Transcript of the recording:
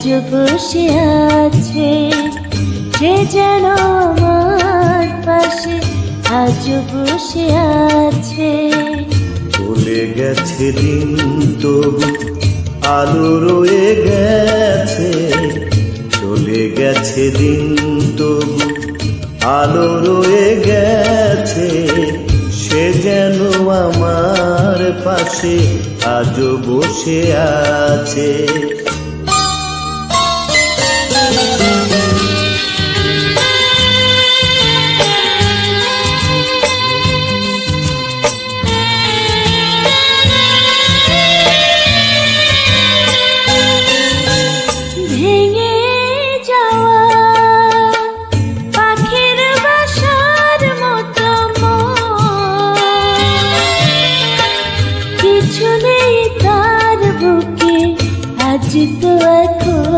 যে বসে আছে সে যেন আমার পাশে আজ বসে আছে। চলে গেছে দিন তবু আলো রয়ে গেছে, চলে গেছে দিন তবু আলো রয়ে গেছে। সে যেন আমার পাশে আজও বসে আছে।